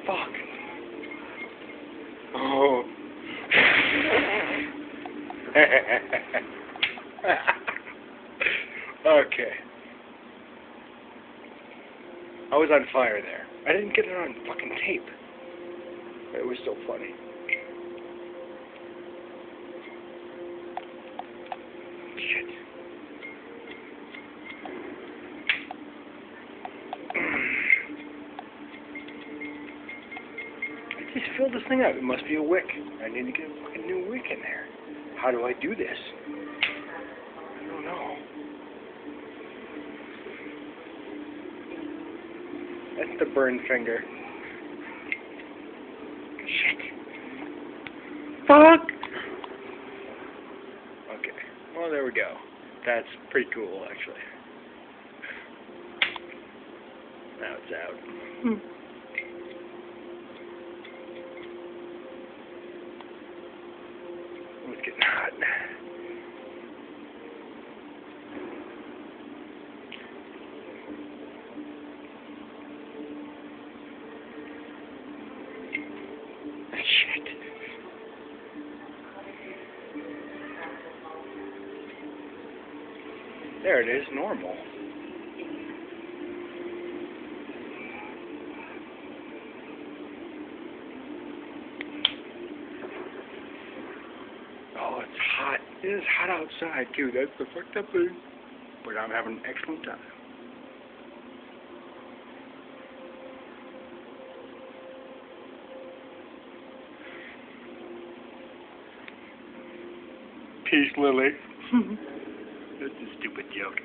Fuck. Oh. Okay. I was on fire there. I didn't get it on fucking tape. It was so funny. Shit. I just filled this thing up. It must be a wick. I need to get a fucking new wick in there. How do I do this? I don't know. That's the burn finger. Shit. Fuck! Okay. Well, there we go. That's pretty cool, actually. Now it's out. Oh, it's getting hot. Shit. There it is, normal. Oh, it's hot. It is hot outside, too. That's the fucked up thing. But I'm having an excellent time. Peace, Lily. That's a stupid joke.